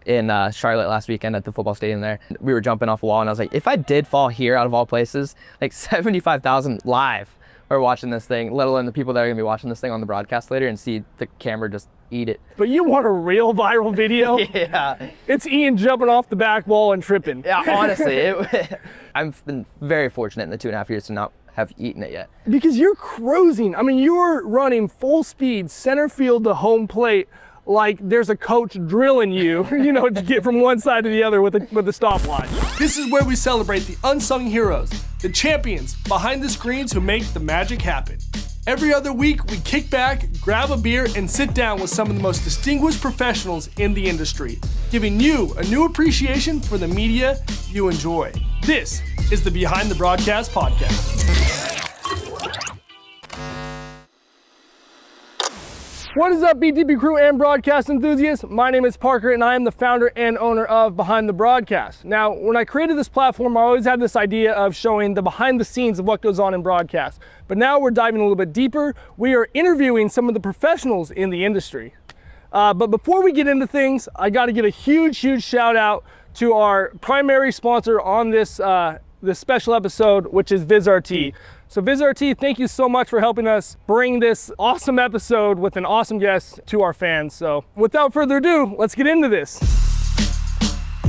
in Charlotte last weekend at the football stadium there. We were jumping off a wall and I was like, if I did fall here out of all places, like 75,000 live are watching this thing, let alone the people that are gonna be watching this thing on the broadcast later and see the camera just eat it. But you want a real viral video? Yeah. It's Ian jumping off the back wall and tripping. Yeah, honestly, I've been very fortunate in the 2.5 years to not have eaten it yet. Because you're cruising. I mean, you're running full speed, center field to home plate, like there's a coach drilling you, to get from one side to the other with a stopwatch. This is where we celebrate the unsung heroes, the champions behind the screens who make the magic happen. Every other week, we kick back, grab a beer, and sit down with some of the most distinguished professionals in the industry, giving you a new appreciation for the media you enjoy. This is the Behind the Broadcast podcast. What is up, BTB crew and broadcast enthusiasts? My name is Parker and I am the founder and owner of Behind the Broadcast. Now, when I created this platform, I always had this idea of showing the behind the scenes of what goes on in broadcast. But now we're diving a little bit deeper. We are interviewing some of the professionals in the industry. But before we get into things, I got to give a huge shout out to our primary sponsor on this special episode, which is Vizrt. So Vizrt, thank you so much for helping us bring this awesome episode with an awesome guest to our fans. So without further ado, let's get into this.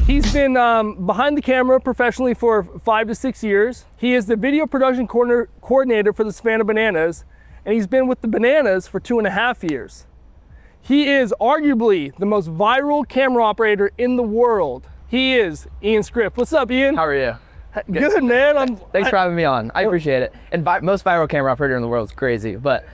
He's been behind the camera professionally for 5 to 6 years. He is the video production coordinator for the Savannah Bananas, and he's been with the Bananas for 2.5 years. He is arguably the most viral camera operator in the world. He is Ian Schrift. What's up, Ian? How are you? Good, man. Thanks for having me on. I appreciate it. And most viral camera operator in the world is crazy, but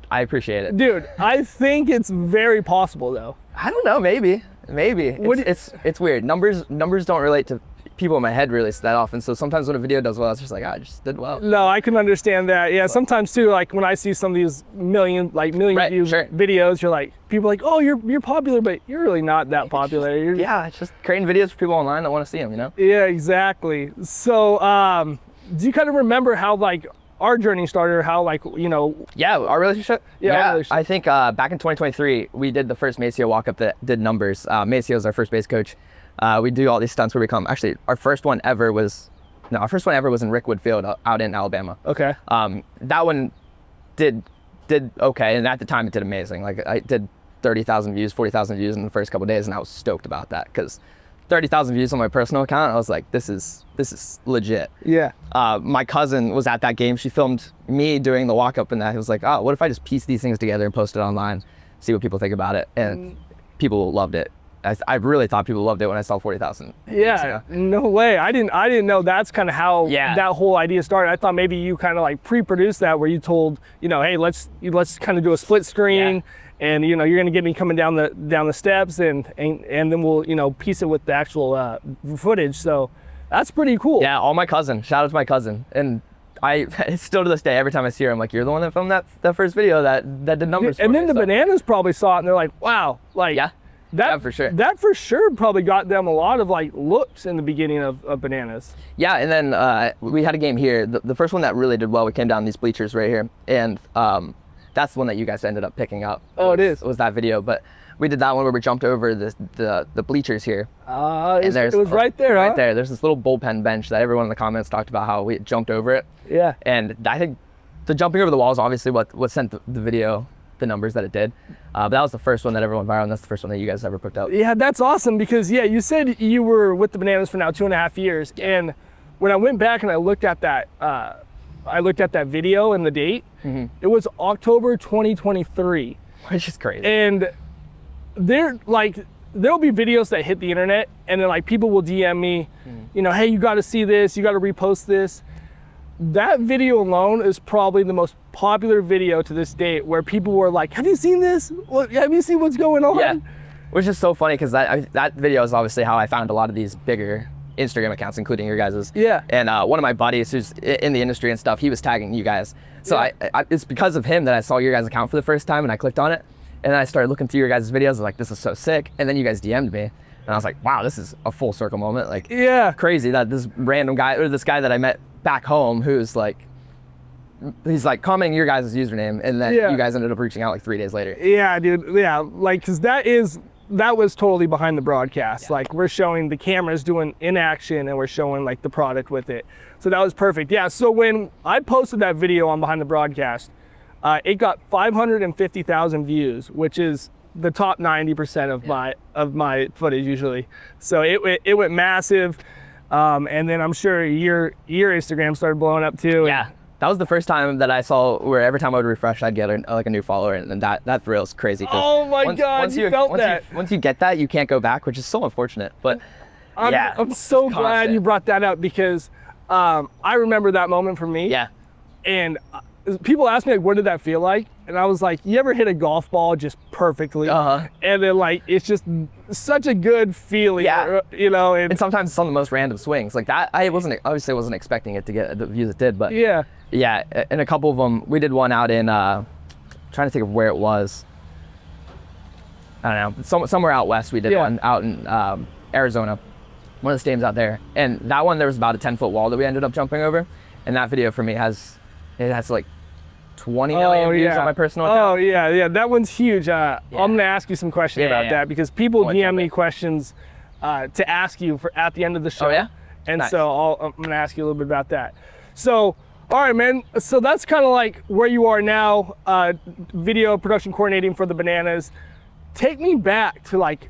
I appreciate it. Dude, I think it's very possible though. I don't know, maybe. It's weird. Numbers don't relate to people in my head really that often. So sometimes when a video does well, it's just like, I just did well. No, I can understand that. Yeah, sometimes too, like when I see some of these million views videos, you're like, people are like, oh, you're popular, but you're really not that popular. It's just creating videos for people online that want to see them, Yeah, exactly. So, do you kind of remember how our journey started, or how Yeah, our relationship? Yeah, our relationship. I think back in 2023, we did the first Maceo walk-up that did numbers. Maceo is our first base coach. We do all these stunts where we come. Actually, our first one ever was in Rickwood Field out in Alabama. Okay. That one did okay, and at the time it did amazing. Like I did 30,000 views, 40,000 views in the first couple of days, and I was stoked about that because 30,000 views on my personal account, I was like, this is legit. Yeah. My cousin was at that game. She filmed me doing the walk-up, and I was like, oh, what if I just piece these things together and post it online, see what people think about it, and people loved it. I really thought people loved it when I saw 40,000. Yeah, no way. I didn't know that's kind of how that whole idea started. I thought maybe you kind of like pre-produced that, where you told, hey, let's kind of do a split screen, and you're gonna get me coming down the steps, and then we'll piece it with the actual footage. So that's pretty cool. Yeah, all my cousin. Shout out to my cousin. And I still to this day, every time I see her, I'm like, you're the one that filmed that first video that did numbers. And then the Bananas probably saw it and they're like, wow, That for sure. That for sure probably got them a lot of looks in the beginning of Bananas. Yeah, and then we had a game here. The first one that really did well, we came down these bleachers right here, and that's the one that you guys ended up picking up. Oh, it is. Was that video, but we did that one where we jumped over the bleachers here. It was right there, Right there. There's this little bullpen bench that everyone in the comments talked about how we jumped over it. Yeah. And I think the jumping over the wall is obviously what sent the video the numbers that it did. But that was the first one that everyone viral, and that's the first one that you guys ever picked up. Yeah, that's awesome because you said you were with the Bananas for now 2.5 years, and when I went back and I looked at that video and the date, it was October 2023. Which is crazy. And there'll be videos that hit the internet, and then people will DM me, hey, you got to see this, you got to repost this. That video alone is probably the most popular video to this date, where people were like, have you seen this? Have you seen what's going on? Yeah, which is so funny because that video is obviously how I found a lot of these bigger Instagram accounts, including your guys's. Yeah. And one of my buddies who's in the industry and stuff, he was tagging you guys. So it's because of him that I saw your guys' account for the first time, and I clicked on it, and then I started looking through your guys' videos. I was like, this is so sick. And then you guys DM'd me, and I was like, wow, this is a full circle moment. Crazy that this random guy, or this guy that I met back home, who's he's commenting your guys' username, and then you guys ended up reaching out 3 days later. Yeah, dude. Yeah, because that is that was totally behind the broadcast. Yeah. Like we're showing the cameras doing in action and we're showing like the product with it. So that was perfect. Yeah, so when I posted that video on Behind the Broadcast, it got 550,000 views, which is the top 90% of my footage usually. So it went massive. And then I'm sure your Instagram started blowing up too. Yeah. That was the first time that I saw where every time I would refresh, I'd get like a new follower, and that thrill is crazy. Oh my God, you felt that. Once you get that, you can't go back, which is so unfortunate. But I'm so glad you brought that up because I remember that moment for me. Yeah. And people ask me like, what did that feel like? And I was like, you ever hit a golf ball just perfectly? And then like, it's just such a good feeling, you know? And sometimes it's on the most random swings like that. I obviously wasn't expecting it to get the views it did, but yeah, and a couple of them, we did one out in, trying to think of where it was. I don't know, somewhere out west. We did one out in Arizona, one of the stadiums out there. And that one, there was about a 10-foot wall that we ended up jumping over. And that video for me has like 20 million views on my personal account. Oh yeah, that one's huge. I'm gonna ask you some questions about that because people DM me questions to ask you for at the end of the show. Oh yeah? And so I'm gonna ask you a little bit about that. So, all right, man. So that's kind of like where you are now, video production coordinating for the Bananas. Take me back to like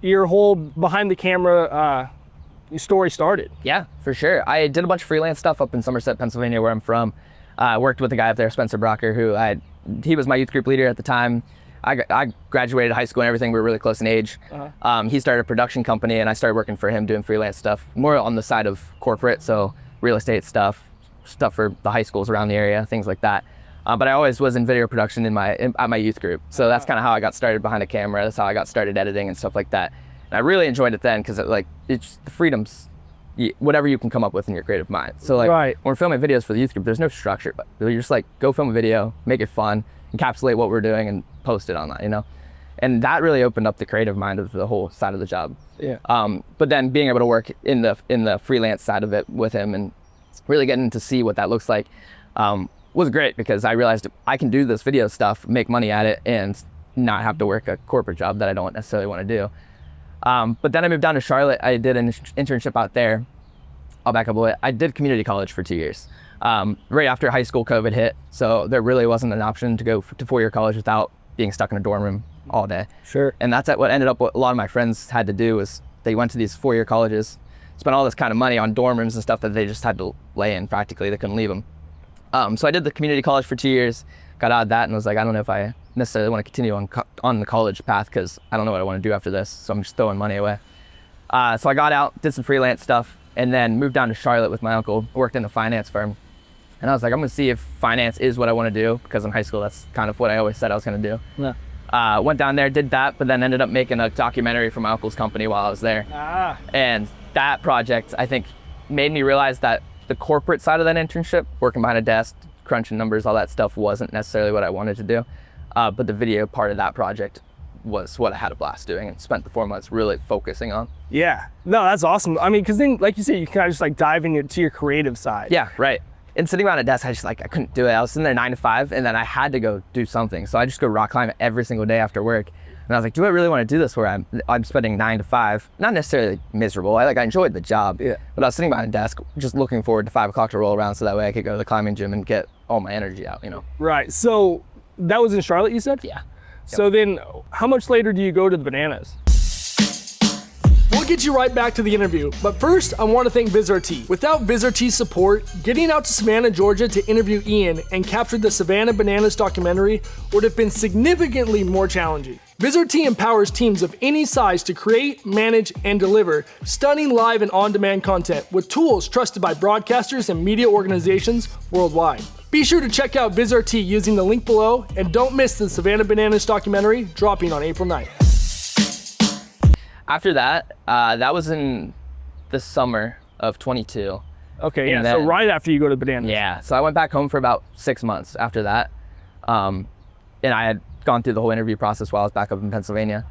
your whole behind the camera story started. Yeah, for sure. I did a bunch of freelance stuff up in Somerset, Pennsylvania, where I'm from. I worked with a guy up there, Spencer Brocker, he was my youth group leader at the time. I graduated high school and everything. We were really close in age. He started a production company and I started working for him doing freelance stuff, more on the side of corporate, so real estate stuff for the high schools around the area, things like that. But I always was in video production at my youth group. So that's kind of how I got started behind the camera. That's how I got started editing and stuff like that. And I really enjoyed it then because it's the freedoms, whatever you can come up with in your creative mind. So like when we're filming videos for the youth group, there's no structure, but you're just like, go film a video, make it fun, encapsulate what we're doing and post it online, you know? And that really opened up the creative mind of the whole side of the job. Yeah. But then being able to work in the freelance side of it with him and really getting to see what that looks like was great because I realized I can do this video stuff, make money at it, and not have to work a corporate job that I don't necessarily want to do. But then I moved down to Charlotte. I did an internship out there. I'll back up a bit. I did community college for 2 years. Right after high school, COVID hit. So there really wasn't an option to go to 4-year college without being stuck in a dorm room all day. Sure. And that's what ended up what a lot of my friends had to do was they went to these 4-year colleges, spent all this kind of money on dorm rooms and stuff that they just had to lay in practically. They couldn't leave them. So I did the community college for 2 years, got out of that and was like, I don't know if I necessarily want to continue on the college path because I don't know what I want to do after this. So I'm just throwing money away. So I got out, did some freelance stuff, and then moved down to Charlotte with my uncle, worked in a finance firm. And I was like, I'm gonna see if finance is what I wanna do, because in high school, that's kind of what I always said I was gonna do. Yeah. Went down there, did that, but then ended up making a documentary for my uncle's company while I was there. And that project, I think, made me realize that the corporate side of that internship, working behind a desk, crunching numbers, all that stuff wasn't necessarily what I wanted to do. But the video part of that project was what I had a blast doing and spent the 4 months really focusing on. Yeah, no, that's awesome. I mean, because then, like you said, you kind of just like dive into your creative side. Yeah, right. And sitting behind a desk, I couldn't do it. I was sitting there 9 to 5, and then I had to go do something. So I just go rock climb every single day after work. And I was like, do I really want to do this where I'm spending 9 to 5? Not necessarily miserable. I enjoyed the job. Yeah. But I was sitting behind a desk, just looking forward to 5 o'clock to roll around, so that way I could go to the climbing gym and get all my energy out. You know. Right. So that was in Charlotte, you said? Yeah. So then, how much later do you go to the Bananas? We'll get you right back to the interview, but first I want to thank Vizrt. Without Vizrt's support, getting out to Savannah, Georgia to interview Ian and capture the Savannah Bananas documentary would have been significantly more challenging. Vizrt empowers teams of any size to create, manage, and deliver stunning live and on-demand content with tools trusted by broadcasters and media organizations worldwide. Be sure to check out Vizrt using the link below, and don't miss the Savannah Bananas documentary dropping on April 9th. After that, that was in the summer of 22. Okay, yeah, so right after you go to the Bananas. Yeah, so I went back home for about 6 months after that. And I had gone through the whole interview process while I was back up in Pennsylvania,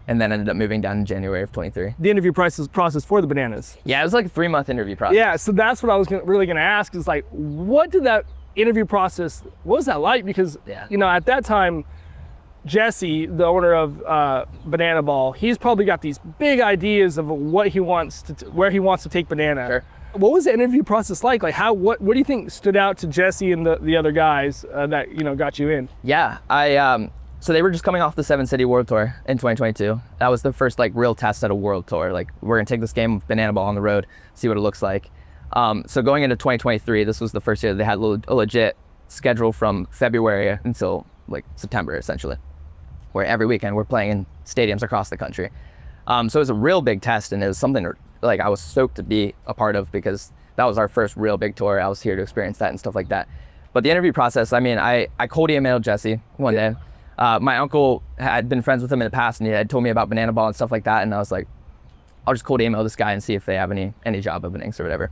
and then ended up moving down in January of 23. The interview process for the Bananas? Yeah, it was like a 3-month interview process. Yeah, so that's what I was really gonna ask is like, what did that interview process, what was that like? Because, you know, at that time, Jesse, the owner of Banana Ball, he's probably got these big ideas of what he wants to, where he wants to take Banana. Sure. What was the interview process like? Like what do you think stood out to Jesse and the other guys that, you know, got you in? Yeah, so they were just coming off the 7-city World Tour in 2022. That was the first like real test at a World Tour. Like, we're gonna take this game of Banana Ball on the road, see what it looks like. So going into 2023, this was the first year that they had a legit schedule from February until like September, essentially, where every weekend we're playing in stadiums across the country. So it was a real big test, and it was something like I was stoked to be a part of, because that was our first real big tour. I was here to experience that and stuff like that. But the interview process, I mean, I cold emailed Jesse one day. My uncle had been friends with him in the past, and he had told me about Banana Ball and stuff like that. And I was like, I'll just cold email this guy and see if they have any job openings or whatever.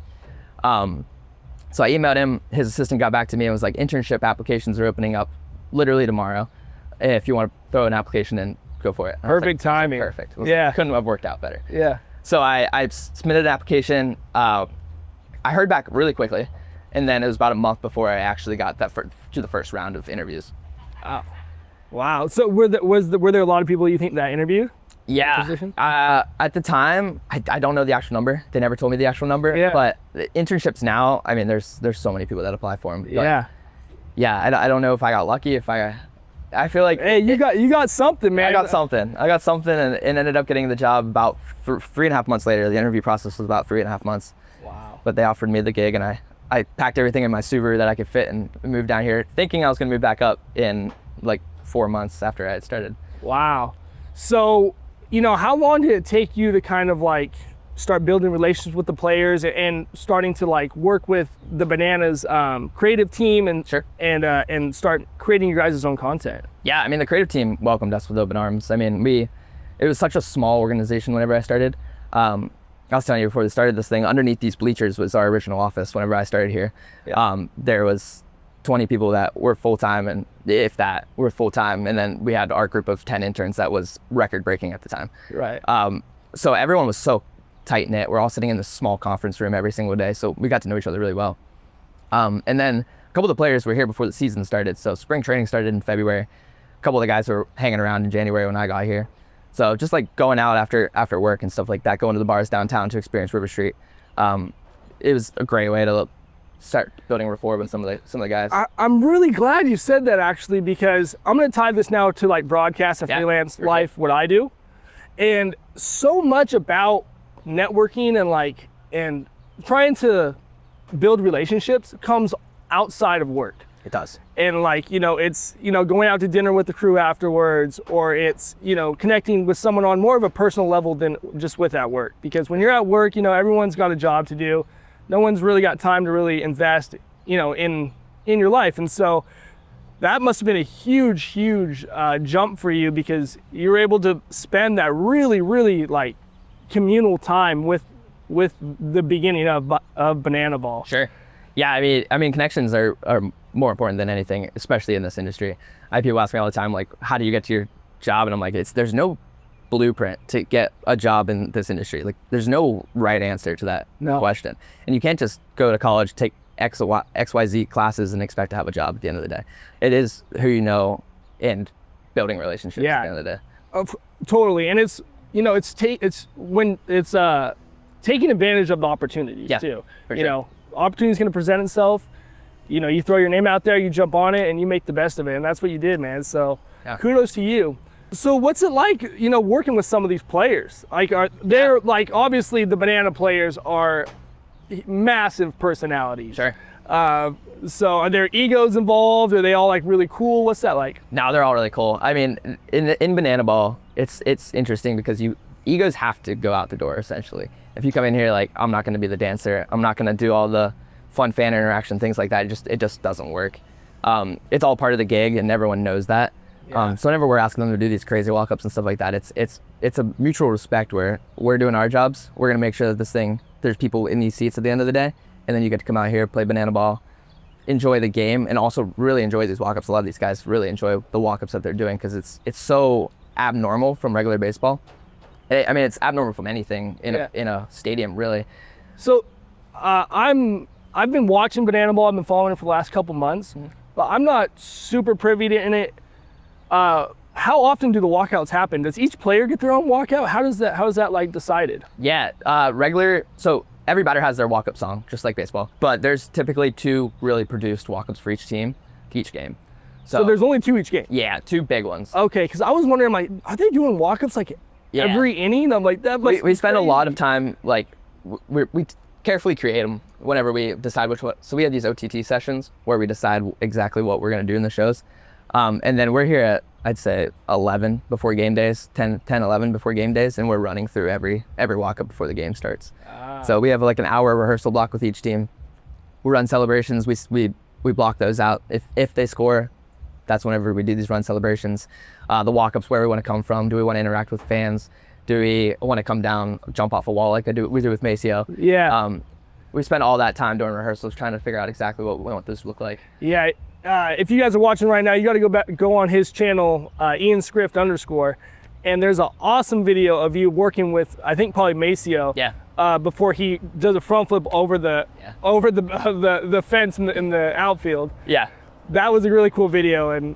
So I emailed him. His assistant got back to me and was like, internship applications are opening up literally tomorrow. If you want to throw an application in, go for it. Perfect timing. Perfect. Yeah. Couldn't have worked out better. Yeah. So I submitted an application. I heard back really quickly, and then it was about a month before I actually got to the first round of interviews. Oh. Wow. So were there a lot of people you think that interviewed? Yeah. Position? At the time, I don't know the actual number. They never told me the actual number. Yeah. But the internships now, I mean, there's so many people that apply for them. Yeah. Yeah. I don't know if I got lucky. I feel like, hey, you got something, man. I got something, and ended up getting the job about 3.5 months later. The interview process was about 3.5 months. Wow. But they offered me the gig, and I packed everything in my Subaru that I could fit and moved down here, thinking I was going to move back up in like 4 months after I had started. Wow. So, you know, how long did it take you to kind of like start building relationships with the players and starting to like work with the Bananas creative team and Sure. and start creating your guys' own content? Yeah, I mean, the creative team welcomed us with open arms. I mean, it was such a small organization whenever I started. I was telling you before we started this thing, underneath these bleachers was our original office whenever I started here. Yeah. There was 20 people that were full-time, and if that, were full-time. And then we had our group of 10 interns that was record-breaking at the time. Right. So everyone was so tight-knit. We're all sitting in this small conference room every single day, so we got to know each other really well. And then a couple of the players were here before the season started. So spring training started in February. A couple of the guys were hanging around in January when I got here. So just like going out after work and stuff like that, going to the bars downtown to experience River Street. It was a great way to start building rapport with some of the guys. I'm really glad you said that, actually, because I'm going to tie this now to like broadcast and freelance life, sure. What I do. And so much about networking and trying to build relationships comes outside of work. It does. And like, you know, it's, you know, going out to dinner with the crew afterwards, or it's, you know, connecting with someone on more of a personal level than just with at work. Because when you're at work, you know, everyone's got a job to do. No one's really got time to really invest, you know, in your life. And so that must have been a huge jump for you, because you were able to spend that really like communal time with the beginning of Banana Ball. Sure. Yeah, I mean connections are more important than anything, especially in this industry. I have people ask me all the time, like, how do you get to your job? And I'm like, there's no blueprint to get a job in this industry. Like, there's no right answer to that question. And you can't just go to college, take XYZ classes and expect to have a job at the end of the day. It is who you know and building relationships at the end of the day. Totally. And it's, you know, it's taking advantage of the opportunities too. You know, opportunity is going to present itself. You know, you throw your name out there, you jump on it, and you make the best of it. And that's what you did, man. So kudos to you. So what's it like, you know, working with some of these players? Like, they're like, obviously the Banana players are massive personalities. Sure. So are there egos involved? Are they all like really cool? What's that like? No, they're all really cool. I mean, in Banana Ball, it's interesting because egos have to go out the door, essentially. If you come in here like, I'm not going to be the dancer, I'm not going to do all the fun fan interaction, things like that, it just doesn't work. It's all part of the gig, and everyone knows that. So whenever we're asking them to do these crazy walk-ups and stuff like that, it's a mutual respect where we're doing our jobs. We're going to make sure that there's people in these seats at the end of the day, and then you get to come out here, play Banana Ball, enjoy the game, and also really enjoy these walk-ups. A lot of these guys really enjoy the walk-ups that they're doing because it's so abnormal from regular baseball. I mean, it's abnormal from anything in a stadium, really. So I've been watching Banana Ball. I've been following it for the last couple months, but I'm not super privy to in it. how often do the walkouts happen? Does each player get their own walkout? How is that like decided? Yeah, so every batter has their walk-up song, just like baseball. But there's typically 2 really produced walk-ups for each team, each game. So there's only 2 each game? Yeah, 2 big ones. Okay, because I was wondering, like, are they doing walk-ups like every inning? I'm like, that must we spend a lot of time, like, we carefully create them whenever we decide which one. So we have these OTT sessions where we decide exactly what we're going to do in the shows. And then we're here at, I'd say 11 before game days, 10, 11 before game days, and we're running through every walk-up before the game starts. So we have like an hour rehearsal block with each team. We run celebrations. We block those out. If they score, that's whenever we do these run celebrations. The walk-ups, where we want to come from. Do we want to interact with fans? Do we want to come down, jump off a wall like we do with Maceo? Yeah. We spend all that time during rehearsals trying to figure out exactly what we want this to look like. Yeah. If you guys are watching right now, you got to go on his channel, Schrift _, and there's an awesome video of you working with, I think probably Maceo. Yeah. Before he does a front flip over the fence in the outfield. Yeah. That was a really cool video, and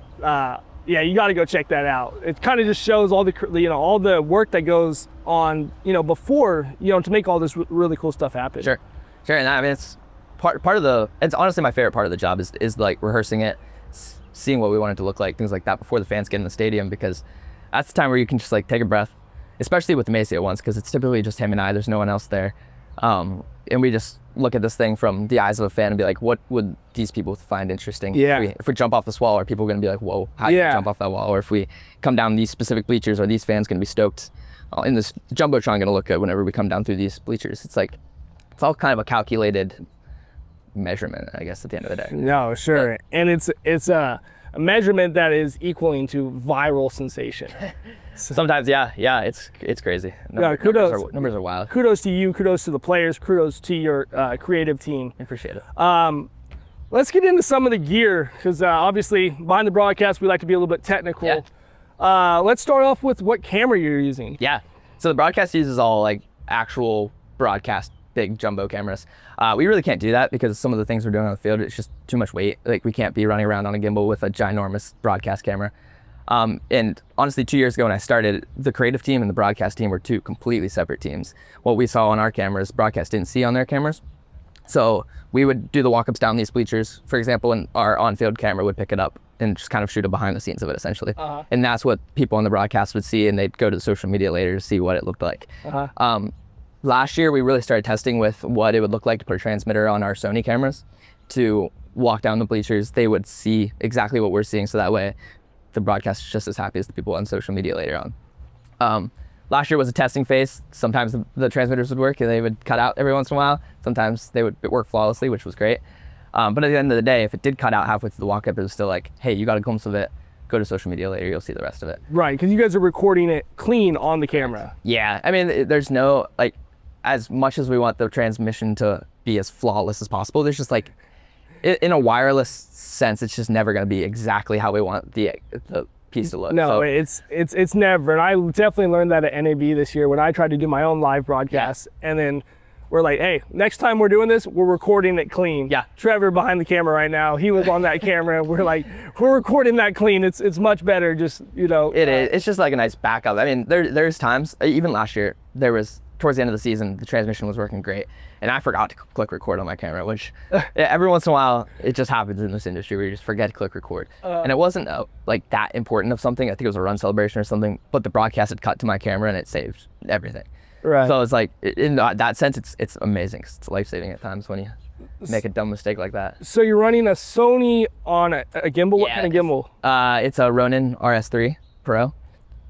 yeah, you got to go check that out. It kind of just shows all the all the work that goes on before to make all this really cool stuff happen. Sure, and I mean it's part of it's honestly my favorite part of the job is like rehearsing it, seeing what we want it to look like, things like that before the fans get in the stadium, because that's the time where you can just like take a breath, especially with the Maceo ones, because it's typically just him and I. There's no one else there, and we just look at this thing from the eyes of a fan and be like, what would these people find interesting? Yeah. If we jump off this wall, are people going to be like, whoa, how do you jump off that wall? Or if we come down these specific bleachers, are these fans going to be stoked? In this Jumbotron going to look good whenever we come down through these bleachers? It's like, it's all kind of a calculated measurement, I guess, at the end of the day. No, sure. But, and it's a measurement that is equaling to viral sensation. Sometimes, yeah, it's crazy. Kudos. Numbers are wild. Kudos to you. Kudos to the players. Kudos to your creative team. I appreciate it. Let's get into some of the gear, because obviously behind the broadcast we like to be a little bit technical. Yeah. Let's start off with what camera you're using. Yeah. So the broadcast uses all like actual broadcast big jumbo cameras. We really can't do that because some of the things we're doing on the field, it's just too much weight. Like we can't be running around on a gimbal with a ginormous broadcast camera. And honestly, 2 years ago when I started, the creative team and the broadcast team were 2 completely separate teams. What we saw on our cameras, broadcast didn't see on their cameras. So we would do the walk-ups down these bleachers, for example, and our on-field camera would pick it up and just kind of shoot a behind the scenes of it, essentially. And that's what people on the broadcast would see, and they'd go to the social media later to see what it looked like. Last year, we really started testing with what it would look like to put a transmitter on our Sony cameras to walk down the bleachers. They would see exactly what we're seeing, so that way the broadcast is just as happy as the people on social media later on. Last year was a testing phase. Sometimes the transmitters would work and they would cut out every once in a while. Sometimes they would work flawlessly, which was great. But at the end of the day, if it did cut out halfway through the walk-up, it was still like, hey, you got a glimpse of it. Go to social media later, you'll see the rest of it. Right, because you guys are recording it clean on the camera. Yeah, I mean, there's no, like, as much as we want the transmission to be as flawless as possible, there's just like, in a wireless sense, it's just never going to be exactly how we want the piece to look. No, so, it's never. And I definitely learned that at NAB this year when I tried to do my own live broadcast. Yeah. And then we're like, hey, next time we're doing this, we're recording it clean. Yeah. Trevor behind the camera right now, he was on that camera. We're like, we're recording that clean. It's much better. Just It is. It's just like a nice backup. I mean, there's times, even last year, there was towards the end of the season, the transmission was working great. And I forgot to click record on my camera, which every once in a while, it just happens in this industry where you just forget to click record. And it wasn't like that important of something. I think it was a run celebration or something, but the broadcast had cut to my camera and it saved everything. Right. So it's like, in that sense, it's amazing. It's life-saving at times when you make a dumb mistake like that. So you're running a Sony on a gimbal? Yeah, what kind of gimbal? It's a Ronin RS3 Pro.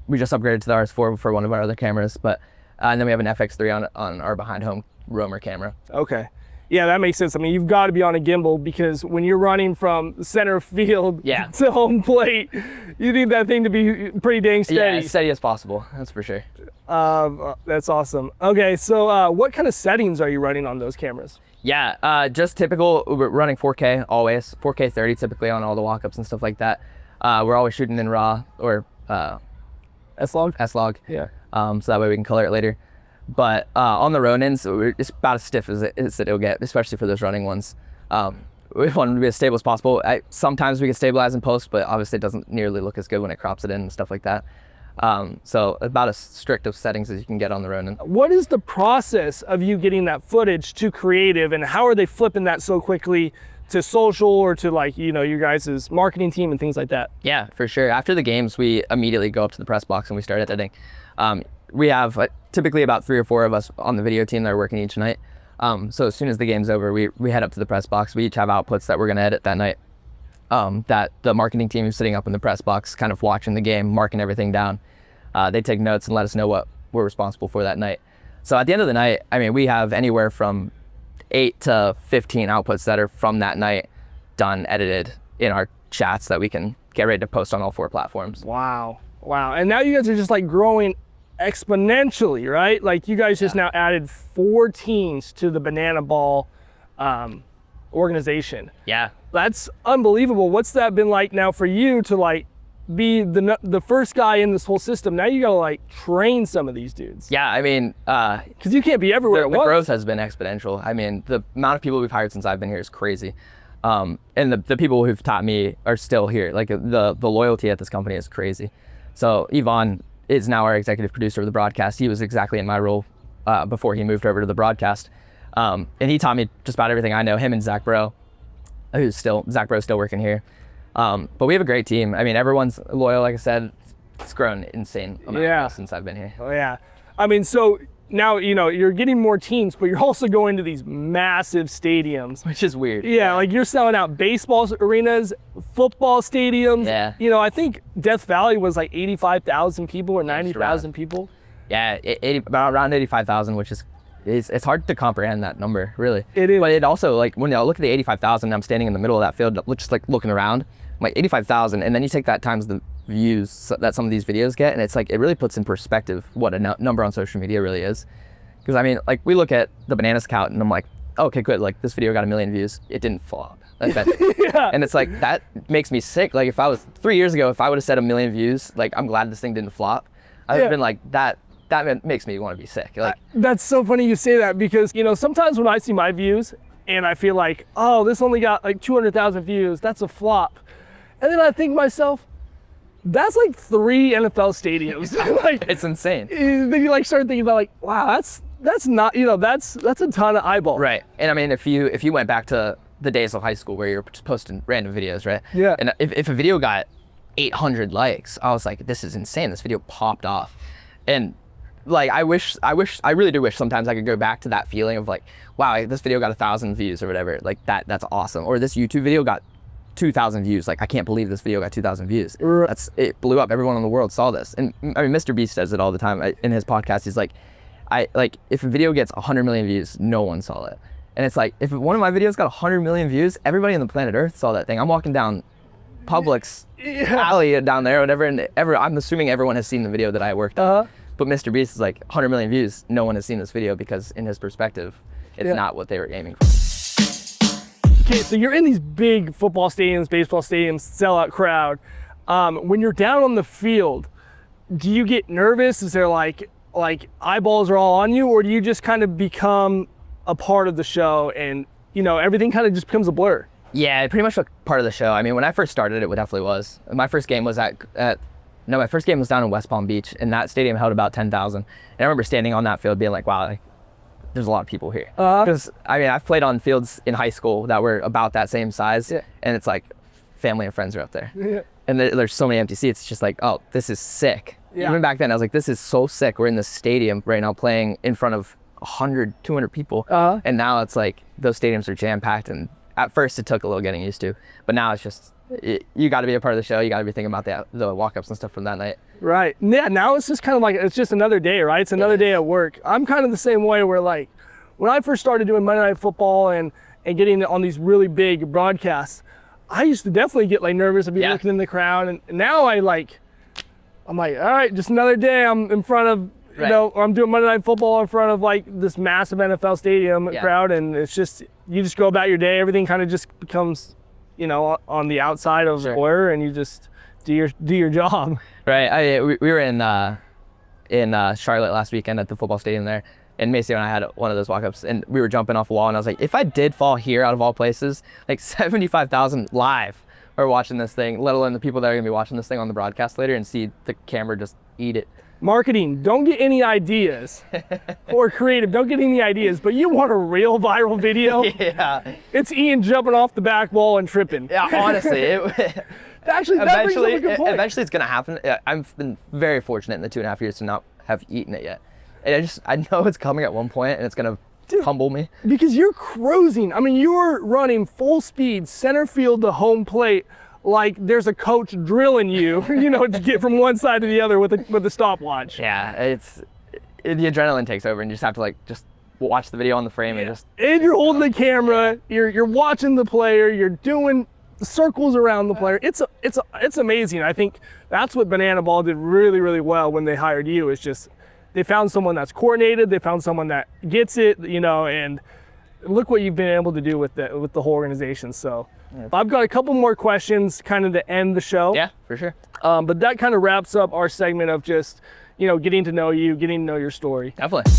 We just upgraded to the RS4 for one of our other cameras, but and then we have an FX3 on our behind home roamer camera. Okay. Yeah, that makes sense. I mean, you've got to be on a gimbal because when you're running from center field to home plate, you need that thing to be pretty dang steady. Yeah, as steady as possible. That's for sure. That's awesome. Okay, so what kind of settings are you running on those cameras? Yeah, just typical. We're running 4K always. 4K 30 typically on all the walk-ups and stuff like that. We're always shooting in RAW or S-Log? S-Log. Yeah. So that way we can color it later. But on the Ronins, it's about as stiff as it'll get, especially for those running ones. we want it to be as stable as possible. Sometimes we can stabilize in post, but obviously it doesn't nearly look as good when it crops it in and stuff like that. So about as strict of settings as you can get on the Ronin. What is the process of you getting that footage to creative, and how are they flipping that so quickly to social or to like, you know, your guys' marketing team and things like that? Yeah, for sure. After the games, we immediately go up to the press box and we start editing. We have typically about 3 or 4 of us on the video team that are working each night. So as soon as the game's over, we head up to the press box. We each have outputs that we're gonna edit that night. That the marketing team is sitting up in the press box, kind of watching the game, marking everything down. They take notes and let us know what we're responsible for that night. So at the end of the night, I mean, we have anywhere from 8 to 15 outputs that are from that night done, edited in our chats that we can get ready to post on all 4 platforms. Wow. And now you guys are just like growing exponentially, right? Like you guys just now added 4 teams to the Banana Ball organization. Yeah. That's unbelievable. What's that been like now for you to like be the first guy in this whole system? Now you gotta like train some of these dudes. Yeah, I mean, because you can't be everywhere. The growth has been exponential. I mean, the amount of people we've hired since I've been here is crazy. And the people who've taught me are still here. Like the loyalty at this company is crazy. So Yvonne is now our executive producer of the broadcast. He was exactly in my role before he moved over to the broadcast. And he taught me just about everything I know. Him and Zach Bro, Zach Bro's still working here. But we have a great team. I mean, everyone's loyal. Like I said, it's grown insane amount since I've been here. Oh yeah. I mean, so now, you know, you're getting more teams, but you're also going to these massive stadiums. Which is weird. Yeah, like you're selling out baseball arenas, football stadiums. Yeah. You know, I think Death Valley was like 85,000 people or 90,000 people. Yeah, around 85,000, which is, it's hard to comprehend that number, really. It is. But it also, like, when I look at the 85,000, I'm standing in the middle of that field, just like looking around, I'm like 85,000, and then you take that times the views that some of these videos get, and it's like, it really puts in perspective what a number on social media really is. Because I mean, like, we look at the Bananas count, and I'm like, okay, good, like, this video got 1 million views, it didn't flop. Yeah. And it's like, that makes me sick. Like, if I was, 3 years ago, if I would have said 1 million views, like, I'm glad this thing didn't flop, I would have been like, that makes me want to be sick. Like, that's so funny you say that, because, you know, sometimes when I see my views and I feel like, oh, this only got like 200,000 views, that's a flop. And then I think to myself, that's like 3 NFL stadiums. Like, it's insane. Then you like start thinking about like, wow, that's not, you know, that's a ton of eyeballs. Right. And I mean, if you went back to the days of high school where you're just posting random videos, right? Yeah. And if a video got 800 likes, I was like, this is insane. This video popped off. And like, I really do wish sometimes I could go back to that feeling of like, wow, this video got 1,000 views or whatever. Like that's awesome. Or this YouTube video got 2,000 views. Like, I can't believe this video got 2,000 views. It blew up. Everyone in the world saw this. And I mean, Mr. Beast does it all the time. In his podcast, he's like, if a video gets 100 million views, no one saw it. And it's like, if one of my videos got 100 million views, everybody on the planet Earth saw that thing. I'm walking down Publix alley down there, whatever, and I'm assuming everyone has seen the video that I worked on. But Mr. Beast is like, 100 million views, no one has seen this video, because in his perspective, it's not what they were aiming for. Okay, so you're in these big football stadiums, baseball stadiums, sellout crowd. When you're down on the field, do you get nervous? Is there like eyeballs are all on you, or do you just kind of become a part of the show and, you know, everything kind of just becomes a blur? Yeah, pretty much a part of the show. I mean, when I first started, it definitely was. My first game was my first game was down in West Palm Beach, and that stadium held about 10,000. And I remember standing on that field being like, wow, there's a lot of people here. Because, I mean, I've played on fields in high school that were about that same size, and it's like family and friends are up there. Yeah. And there's so many empty seats. It's just like, oh, this is sick. Yeah. Even back then, I was like, this is so sick. We're in this stadium right now playing in front of 100, 200 people. And now it's like, those stadiums are jam-packed, and at first it took a little getting used to, but now it's just, you got to be a part of the show. You got to be thinking about the walk-ups and stuff from that night. Right. Yeah, now it's just kind of like, it's just another day, right? It's another day at work. I'm kind of the same way, where like, when I first started doing Monday Night Football and getting on these really big broadcasts, I used to definitely get like nervous and be looking in the crowd. And now I'm like, all right, just another day I'm in front of, you know, or I'm doing Monday Night Football in front of like this massive NFL stadium crowd. And it's just, you just go about your day. Everything kind of just becomes, you know, on the outside of the blur, and you just do your job. Right. We were in Charlotte last weekend at the football stadium there, and Maceo and I had one of those walk-ups, and we were jumping off a wall, and I was like, if I did fall here out of all places, like 75,000 live are watching this thing, let alone the people that are gonna be watching this thing on the broadcast later and see the camera just eat it. Marketing, don't get any ideas. Or creative, don't get any ideas, but you want a real viral video? Yeah. It's Ian jumping off the back wall and tripping. Yeah, honestly, Actually, that brings up a good point. Eventually it's gonna happen. I've been very fortunate in the 2.5 years to not have eaten it yet. And I know it's coming at one point, and it's gonna humble me. Because you're cruising. I mean, you're running full speed, center field to home plate, like there's a coach drilling you, you know, to get from one side to the other with a stopwatch. Yeah, the adrenaline takes over, and you just have to like just watch the video on the frame and just. And you're holding the camera. You're watching the player. You're doing circles around the player. It's amazing. I think that's what Banana Ball did really, really well when they hired you. Is just they found someone that's coordinated. They found someone that gets it, you know, and look what you've been able to do with the whole organization. So yeah. I've got a couple more questions kind of to end the show. Yeah, for sure. But that kind of wraps up our segment of just, you know, getting to know you, getting to know your story. Definitely.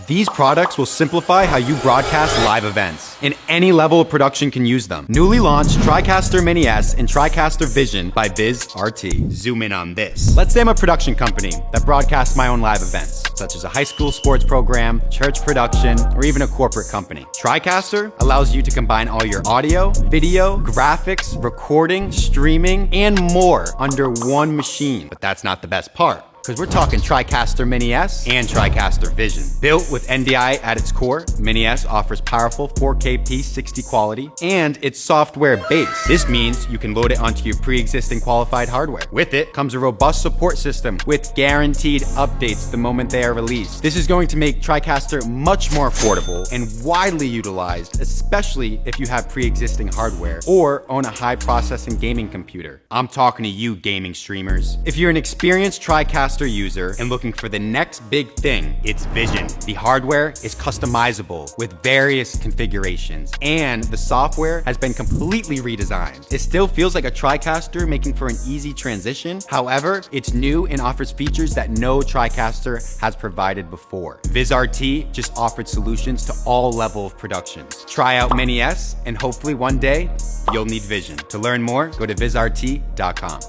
These products will simplify how you broadcast live events, and any level of production can use them. Newly launched TriCaster Mini S and TriCaster Vision by Vizrt. Zoom in on this. Let's say I'm a production company that broadcasts my own live events, such as a high school sports program, church production, or even a corporate company. TriCaster allows you to combine all your audio, video, graphics, recording, streaming, and more under one machine. But that's not the best part, because we're talking TriCaster Mini S and TriCaster Vision. Built with NDI at its core, Mini S offers powerful 4K P60 quality, and it's software-based. This means you can load it onto your pre-existing qualified hardware. With it comes a robust support system with guaranteed updates the moment they are released. This is going to make TriCaster much more affordable and widely utilized, especially if you have pre-existing hardware or own a high-processing gaming computer. I'm talking to you, gaming streamers. If you're an experienced TriCaster user and looking for the next big thing, it's Vision. The hardware is customizable with various configurations, and the software has been completely redesigned. It still feels like a TriCaster, making for an easy transition. However, it's new and offers features that no TriCaster has provided before. Vizrt just offered solutions to all level of productions. Try out Mini S, and hopefully one day you'll need Vision. To learn more, go to vizrt.com.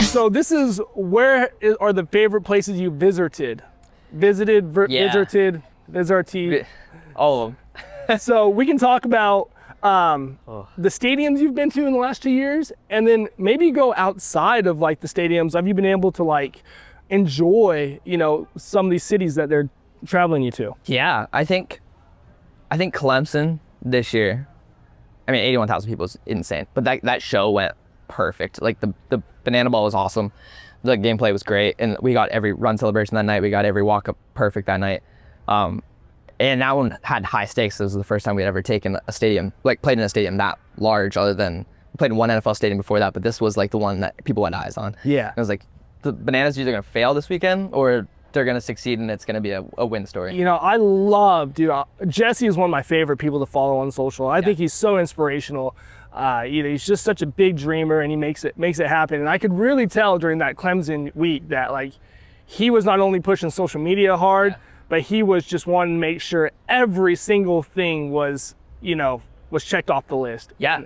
So this is are the favorite places you visited? Visited. All of them. So we can talk about the stadiums you've been to in the last 2 years, and then maybe go outside of like the stadiums. Have you been able to like enjoy, you know, some of these cities that they're traveling you to? Yeah, I think Clemson this year, I mean, 81,000 people is insane, but that show went perfect. Like the Banana Ball was awesome. The gameplay was great, and we got every run celebration that night. We got every walk up perfect that night. And that one had high stakes. It was the first time we'd ever taken a stadium, like played in a stadium that large, other than we played in one NFL stadium before that, but this was like the one that people had eyes on. Yeah. It was like, the Bananas are either gonna fail this weekend or they're gonna succeed, and it's gonna be a win story. You know, I love, dude, Jesse is one of my favorite people to follow on social. I think he's so inspirational. You know, he's just such a big dreamer, and he makes it happen. And I could really tell during that Clemson week that like he was not only pushing social media hard, but he was just wanting to make sure every single thing was, you know, was checked off the list. Yeah.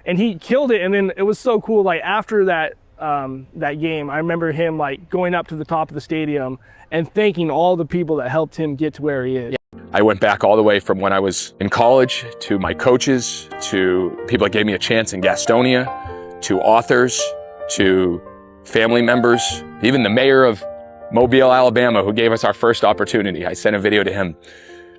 And he killed it. And then it was so cool. Like after that game, I remember him like going up to the top of the stadium and thanking all the people that helped him get to where he is. I went back all the way from when I was in college to my coaches, to people that gave me a chance in Gastonia, to authors, to family members, even the mayor of Mobile, Alabama, who gave us our first opportunity. I sent a video to him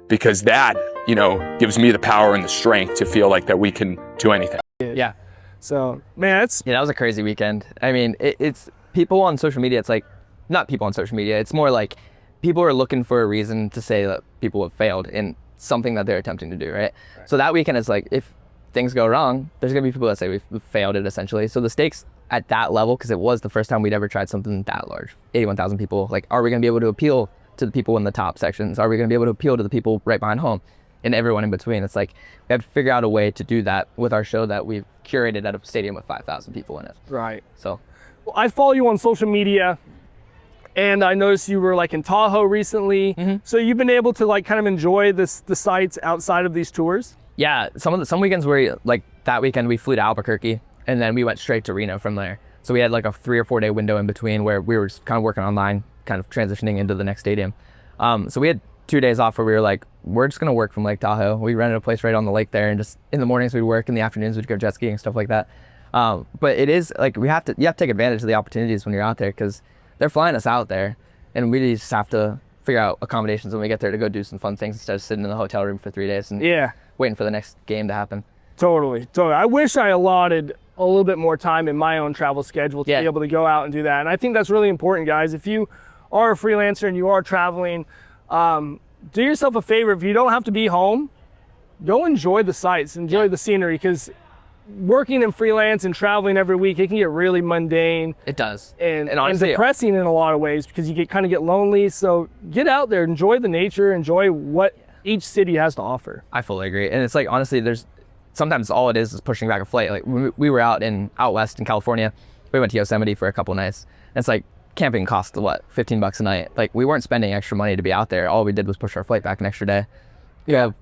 because that, you know, gives me the power and the strength to feel like that we can do anything. Yeah. So, man, that was a crazy weekend. I mean, it's people on social media. It's like, not people on social media. It's more like people are looking for a reason to say that people have failed in something that they're attempting to do, right? So that weekend is like, if things go wrong, there's gonna be people that say we've failed it essentially. So the stakes at that level, because it was the first time we'd ever tried something that large, 81,000 people, like, are we gonna be able to appeal to the people in the top sections? Are we gonna be able to appeal to the people right behind home and everyone in between? It's like, we have to figure out a way to do that with our show that we've curated at a stadium with 5,000 people in it. Right. So. Well, I follow you on social media, And I noticed you were like in Tahoe recently. So you've been able to like kind of enjoy the sites outside of these tours? Yeah, some weekends where like that weekend we flew to Albuquerque and then we went straight to Reno from there. So we had like a 3 or 4 day window in between where we were just kind of working online, kind of transitioning into the next stadium. So we had 2 days off where we were like, we're just gonna work from Lake Tahoe. We rented a place right on the lake there, and just in the mornings we'd work, in the afternoons we'd go jet skiing and stuff like that. But it is like you have to take advantage of the opportunities when you're out there, because they're flying us out there, and we just have to figure out accommodations when we get there to go do some fun things instead of sitting in the hotel room for 3 days and waiting for the next game to happen. Totally. I wish I allotted a little bit more time in my own travel schedule to be able to go out and do that. And I think that's really important, guys. If you are a freelancer and you are traveling, do yourself a favor. If you don't have to be home, go enjoy the sights, enjoy the scenery, because working in freelance and traveling every week, it can get really mundane. It does. And honestly, depressing in a lot of ways, because you kind of get lonely. So get out there, enjoy the nature, enjoy what each city has to offer. I fully agree. And it's like, honestly, sometimes all it is pushing back a flight. Like we were out west in California, we went to Yosemite for a couple nights. And it's like, camping cost what, $15 a night. Like we weren't spending extra money to be out there. All we did was push our flight back an extra day.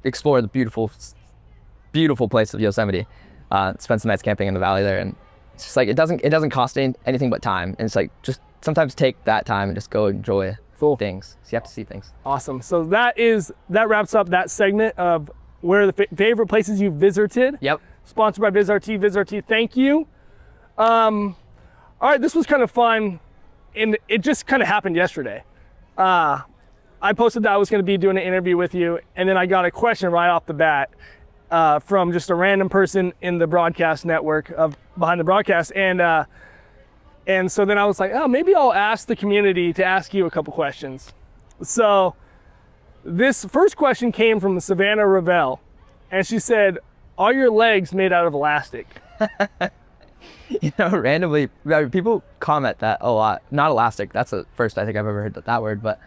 Explore the beautiful place of Yosemite. Spend some nights camping in the valley there, and it's just like it doesn't cost anything but time. And it's like, just sometimes take that time and just go enjoy things. So you have to see things. Awesome. So that wraps up that segment of where are the favorite places you've visited. Yep. Sponsored by Vizrt. Vizrt, thank you. All right, this was kind of fun, and it just kind of happened yesterday. I posted that I was going to be doing an interview with you, and then I got a question right off the bat from just a random person in the broadcast network of Behind the Broadcast, and so then I was like, oh, maybe I'll ask the community to ask you a couple questions. So this first question came from Savannah Ravel, and she said, are your legs made out of elastic? You know, randomly, people comment that a lot. Not elastic, that's the first I think I've ever heard that word, but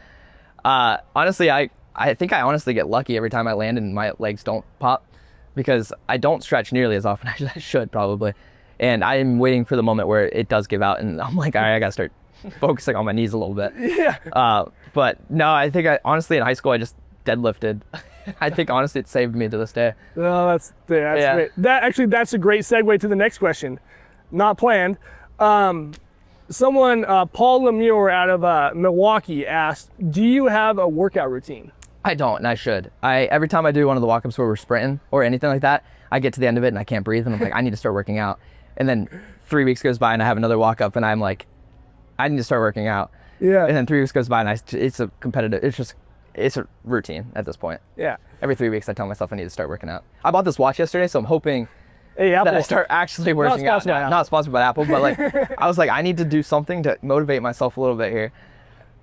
honestly, I think I honestly get lucky every time I land and my legs don't pop, because I don't stretch nearly as often as I should probably. And I'm waiting for the moment where it does give out, and I'm like, all right, I gotta start focusing on my knees a little bit. Yeah. But no, I think honestly in high school I just deadlifted. I think honestly it saved me to this day. No, that's great. That's a great segue to the next question. Not planned. Someone, Paul Lemieux out of Milwaukee asked, do you have a workout routine? I don't, and I should. Every time I do one of the walk-ups where we're sprinting or anything like that, I get to the end of it and I can't breathe, and I'm like, I need to start working out. And then 3 weeks goes by and I have another walk-up and I'm like, I need to start working out. Yeah. And then 3 weeks goes by and it's a competitive, it's a routine at this point. Yeah. Every 3 weeks I tell myself I need to start working out. I bought this watch yesterday, so I'm hoping that I start actually working out. Not sponsored by Apple, but like I was like, I need to do something to motivate myself a little bit here.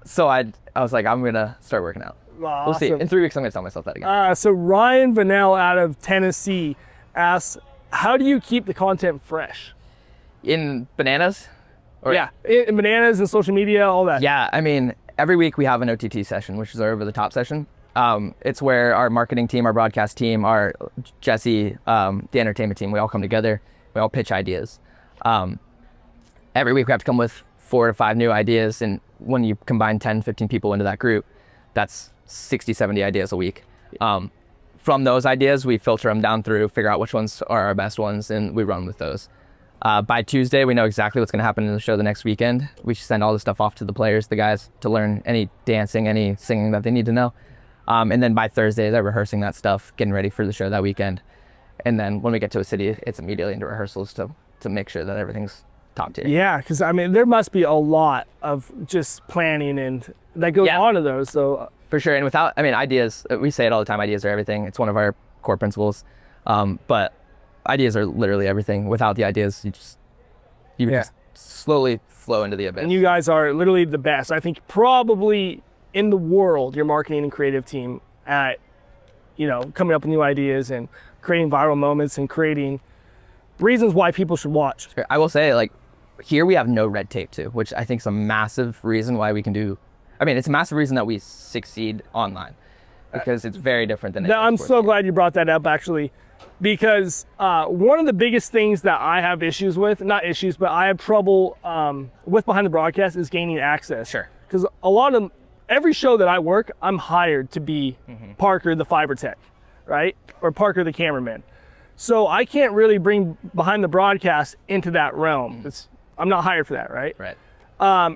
So I was like, I'm gonna start working out. Awesome. We'll see. In 3 weeks I'm gonna tell myself that again. So Ryan Vanell out of Tennessee asks, how do you keep the content fresh? In bananas? In bananas and social media, all that. Yeah, I mean, every week we have an OTT session, which is our over the top session. It's where our marketing team, our broadcast team, our Jesse, the entertainment team, we all come together. We all pitch ideas. Every week we have to come with 4 to 5 new ideas. And when you combine 10, 15 people into that group, that's 60, 70 ideas a week. From those ideas, we filter them down through, figure out which ones are our best ones, and we run with those. By Tuesday, we know exactly what's going to happen in the show the next weekend. We send all the stuff off to the players, the guys, to learn any dancing, any singing that they need to know. And then by Thursday, they're rehearsing that stuff, getting ready for the show that weekend. And then when we get to a city, it's immediately into rehearsals to make sure that everything's top tier. Yeah, because I mean, there must be a lot of just planning and that goes on to those. So for sure. And without, I mean, ideas, we say it all the time, ideas are everything. It's one of our core principles. But ideas are literally everything. Without the ideas, you just slowly flow into the abyss. And you guys are literally the best. I think probably in the world, your marketing and creative team at, coming up with new ideas and creating viral moments and creating reasons why people should watch. I will say, like, here we have no red tape too, which I think is a massive reason why we can do, it's a massive reason that we succeed online, because it's very different than I'm so glad you brought that up, actually, because one of the biggest things that I have issues with, not issues, but I have trouble with Behind the Broadcast is gaining access. Sure. because every show that I work, I'm hired to be Parker the fiber tech, right? Or Parker the cameraman. So I can't really bring behind the broadcast into that realm. I'm not hired for that, right? Right.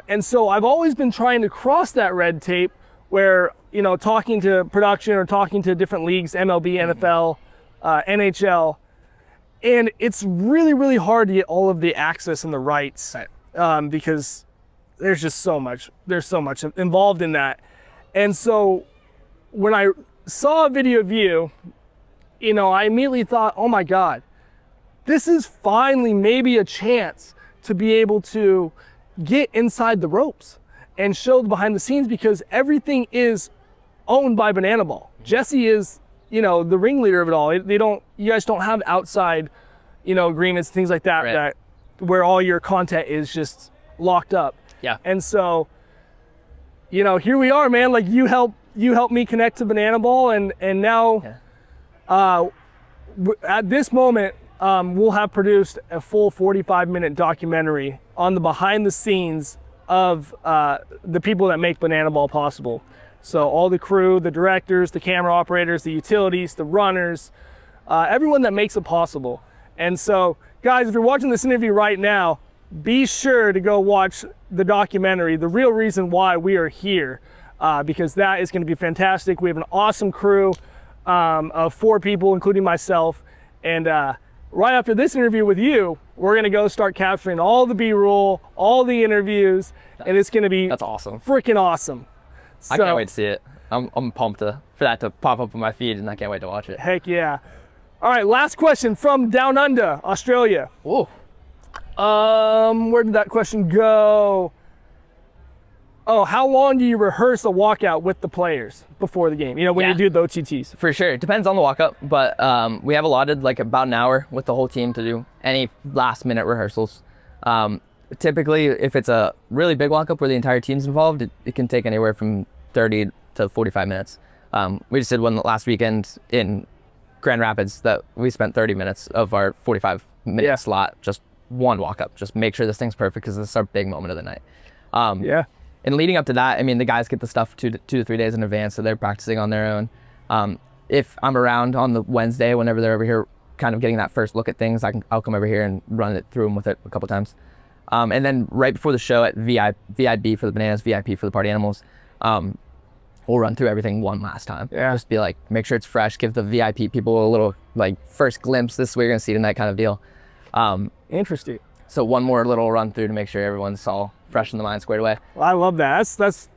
And so I've always been trying to cross that red tape where, you know, talking to production or talking to different leagues, MLB, NFL, NHL, and it's really, really hard to get all of the access and the rights because there's just so much involved in that. And so when I saw a video of you, you know, I immediately thought, oh my God, this is finally maybe a chance to be able to get inside the ropes and show the behind the scenes, because everything is owned by Banana Ball. Jesse is, you know, the ringleader of it all. You guys don't have outside, you know, agreements, things like that, that where all your content is just locked up. Yeah. And so, you know, here we are, man. Like you helped me connect to Banana Ball, and now at this moment, we'll have produced a full 45-minute documentary on the behind the scenes of the people that make Banana Ball possible. So all the crew, the directors, the camera operators, the utilities, the runners, everyone that makes it possible. And so, guys, if you're watching this interview right now, be sure to go watch the documentary, The Real Reason Why We Are Here, because that is going to be fantastic. We have an awesome crew of 4 people, including myself. And right after this interview with you, we're going to go start capturing all the B-roll, all the interviews, and it's going to be That's awesome. Freaking awesome. I can't wait to see it. I'm pumped for that to pop up on my feed, and I can't wait to watch it. Heck yeah. All right, last question from Down Under, Australia. Whoa. Where did that question go? Oh, how long do you rehearse a walkout with the players before the game? You know, when you do the OTTs. For sure. It depends on the walk-up, but we have allotted like about an hour with the whole team to do any last-minute rehearsals. Typically, if it's a really big walk-up where the entire team's involved, it can take anywhere from 30 to 45 minutes. We just did one last weekend in Grand Rapids that we spent 30 minutes of our 45-minute slot, just one walk-up. Just make sure this thing's perfect because this is our big moment of the night. And leading up to that, I mean, the guys get the stuff 2 to 3 days in advance, so they're practicing on their own. If I'm around on the Wednesday, whenever they're over here kind of getting that first look at things, I'll come over here and run it through them with it a couple times. And then right before the show at VIB for the Bananas, VIP for the Party Animals, we'll run through everything one last time. Just be like, make sure it's fresh, give the VIP people a little like first glimpse, this is what you're gonna see tonight kind of deal. Interesting. So one more little run through to make sure everyone's all fresh in the mind, squared away. Well, I love that. That's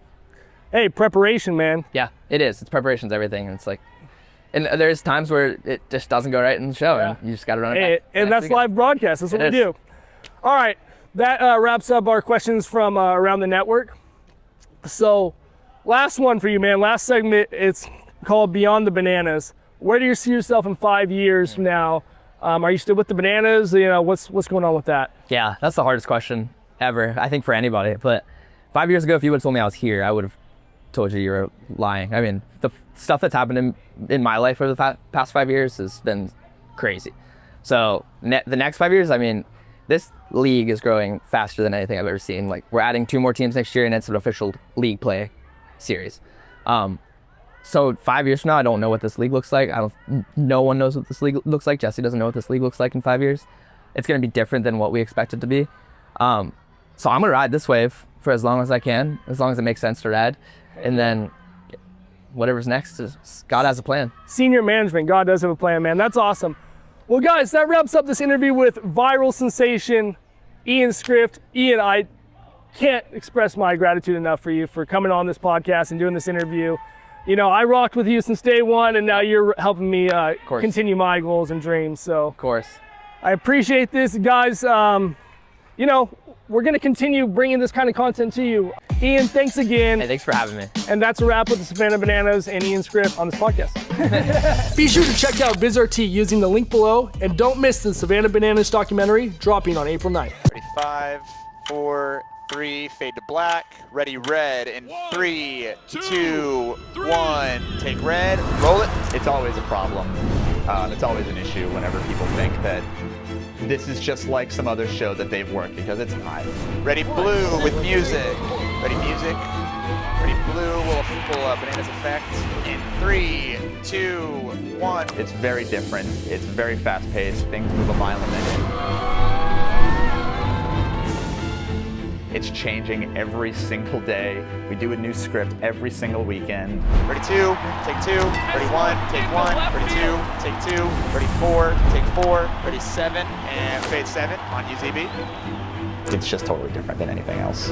hey, preparation, man. Yeah, it is. It's preparation's everything. And it's like, and there's times where it just doesn't go right in the show, and you just got to run it back. And that's live broadcast. That's what we do. All right, that wraps up our questions from around the network. So, last one for you, man. Last segment. It's called Beyond the Bananas. Where do you see yourself in 5 years from now? Are you still with the Bananas? You know, what's going on with that? Yeah, that's the hardest question ever, I think, for anybody. But 5 years ago, if you would have told me I was here, I would have told you you were lying. I mean, the stuff that's happened in my life over the past 5 years has been crazy. So the next 5 years, I mean, this league is growing faster than anything I've ever seen. Like, we're adding 2 more teams next year, and it's an official league play series. So 5 years from now, I don't know what this league looks like. No one knows what this league looks like. Jesse doesn't know what this league looks like in 5 years. It's going to be different than what we expect it to be. So I'm going to ride this wave for as long as I can, as long as it makes sense to ride. And then whatever's next, God has a plan. Senior management, God does have a plan, man. That's awesome. Well, guys, that wraps up this interview with viral sensation Ian Schrift. Ian, I can't express my gratitude enough for you for coming on this podcast and doing this interview. You know, I rocked with you since day one, and now you're helping me continue my goals and dreams. So, of course, I appreciate this, guys. You know, we're going to continue bringing this kind of content to you. Ian, thanks again. Hey, thanks for having me. And that's a wrap with the Savannah Bananas and Ian Schrift on this podcast. Be sure to check out Vizrt using the link below, and don't miss the Savannah Bananas documentary dropping on April 9th. 5, 4, 3, fade to black, ready, red, in 3, 2, 1, take red, roll it. It's always a problem. It's always an issue whenever people think that this is just like some other show that they've worked, because it's not. Ready blue with music. Ready music. Ready blue will bananas effect in 3, 2, 1. It's very different. It's very fast paced. Things move a mile a minute. It's changing every single day. We do a new script every single weekend. Ready 2, take 2. Ready 1, take 1. Ready 2, take 2. Ready 4, take 4. Ready 7, and fade 7 on UZB. It's just totally different than anything else.